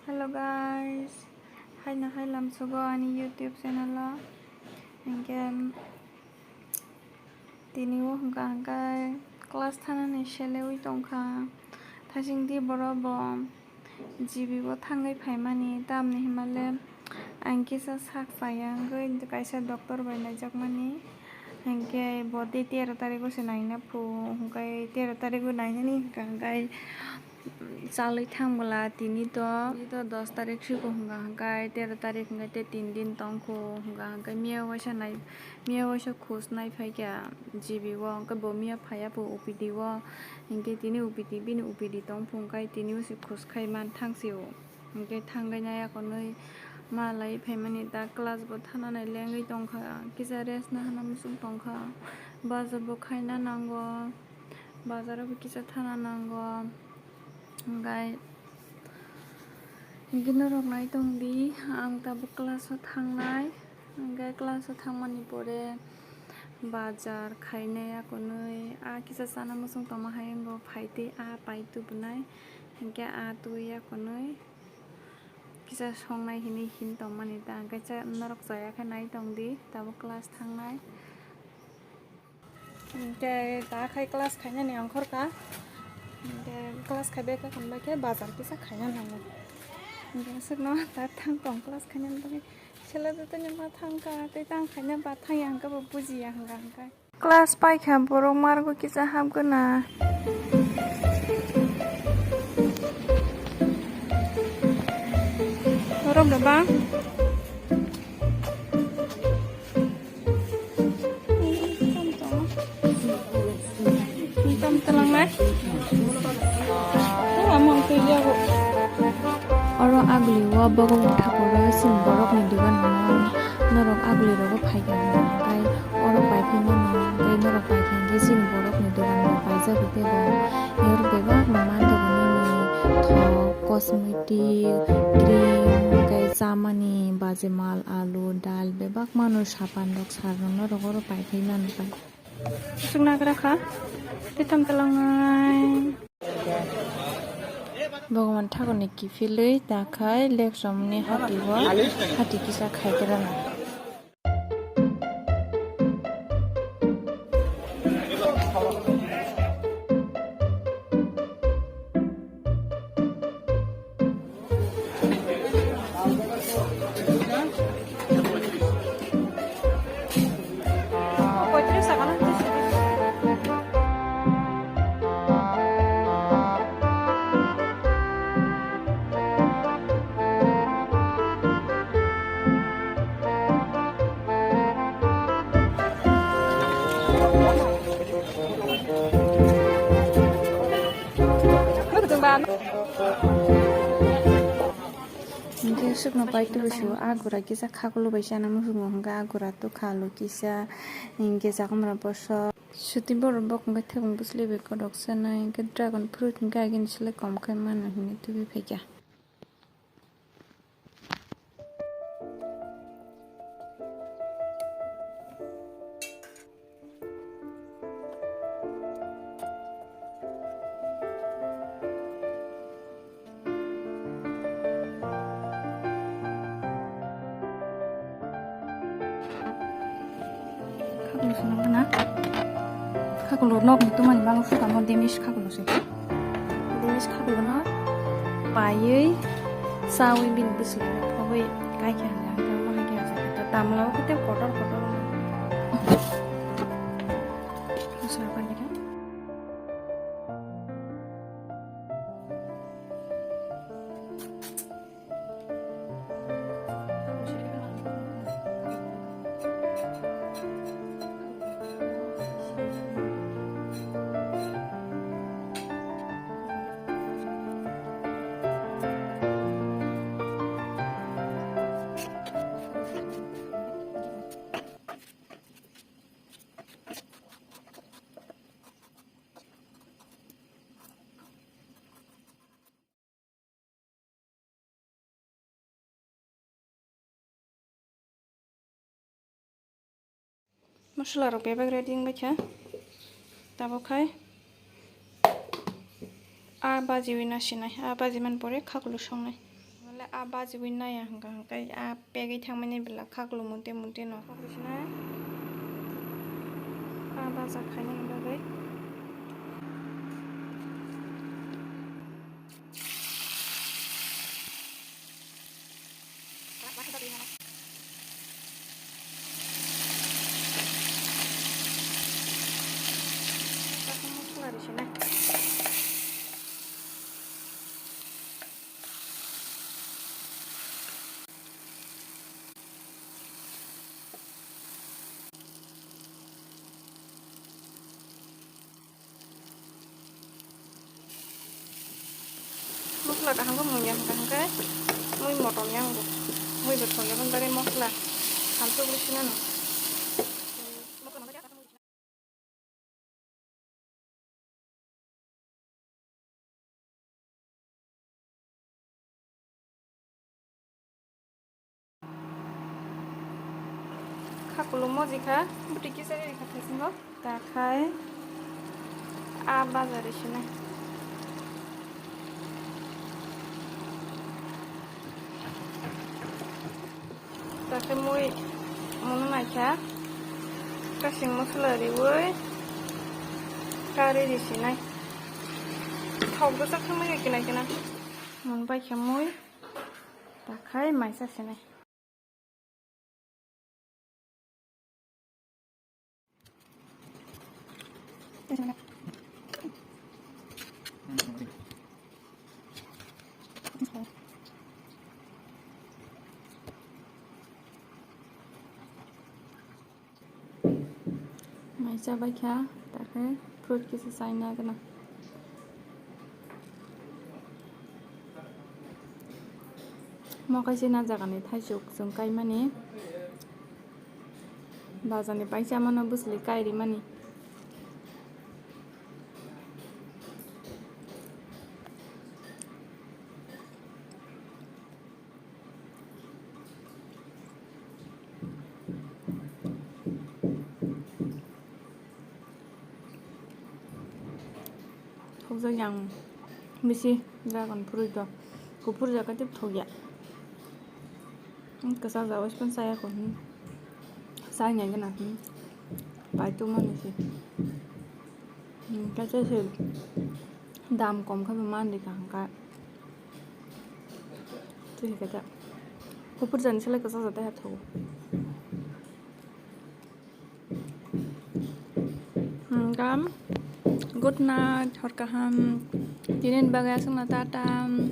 Hello guys, hai na hai lam sugo ani YouTube channel lo. Hingke tini wo hingka hingkai class thana ni selewi tongkha. Thasing di borobo jibi bo thangai phaimani tamni himale angkisa sak payangoi kaisa doctor bai naijakmani. Hingke bodi 13 tarik se naina phu hingkai 13 tarik nainani hingkai chalui thangbola tini to 10 tarik sigo hingkai 13 tarik hingkai 3 din tongkho hingkai miya waisa khos nai phaikya jibi o hingkai bo miya phaya po OPD o hingkai tini OPD bini OPD tongpho hingkai tini usi khos khaiman thangsio hingkai thangai nai akonoi malai phaimani da class bo thananai lengoi tongkha kisa rest na hana musung tongkha bazar bo khaina nango bazar bo kisa thana nango hingkai norok nai tongdi ang tabo class o thangnai hingkai class o thangmani pore bazar khainai akonoi kisa chana musung tongma hayengo phaitui pai tubunai hingkai tui akonoi kisa songnai hini hin tongmani ta hingkai norok chaya khe nai tongdi tabo class thangnai hingkai khai class khainani angkhorka hingkai class khaibai khe bazar kisa khaina nango hingkai sukno ta thang tong class khaina bagui sela tani ma thangka tei tang khaina ba thang hingka bo bujiya hingkai class paikha borok margo kisa habgana borok daba telang nai amon tuya go oro agli wa bogo thakoro sin borok ni dugan norok agli rogo phaiga kai oro pai phimani kai norok pai khengi sin borok ni dugan paija gute bo yor beba man to ni tho cosmetic cream kai samani bajemal alu dal bebak manu sapan rok sarno norok oro pai phimani pai sungna kha titam talangai Bhagwan Thakur ni kifilui dakhai leksomni hati kisa khaikrana Hingkai sukno pai tubusu agura kisa khakulu baisa na musungo hingkai agura to khalu kisa hingkai jagamra boso suti borok bok hingkai thebung busli be kodok sana hingkai dragon fruit hingkai agin sile kom khai mano hingkai tubi phaikya Kakulo nok ni tumani bang suka mo demish kakulo se demish kakulo na payei sawi bin busi phawei kai kya na ta ma kya sa ta tamla ko te kotor sa pa ni Masala rok bebek ready baikha tabo khai baji wina sinai baji man pore khakulo songnai himale a bajiwi naya hangka hangkai a pegi thangmani bela khaklo monte monte no khakrisina a baja khaina bagui mosla disina mosla kahangko munya hangka mui motor yang go mui betul ya kan dari mosla hantu disina no khaklo mojika buti kisari khathasingo takai a baja disina takai mui mono naikha kasing mosla riwoi kari disina thau gosa khangmai kina kina monbai kha mui takai maisa sina maisa baikha takai fruit kisi saina gana mokai sina jagani thaisuk jung kaimani bajani paisa mano busli kairi mani thokjak yang bisi dragon fruit do kupur jaga tip thogya kesal jawas pun saya ko sai nyai gana pai tu mani si kacha se dam kom kha man di ka hangka tu kacha kupur jan sele kesal jata ya tho Good night, hor kaham. Tinin bagay asung na tatam.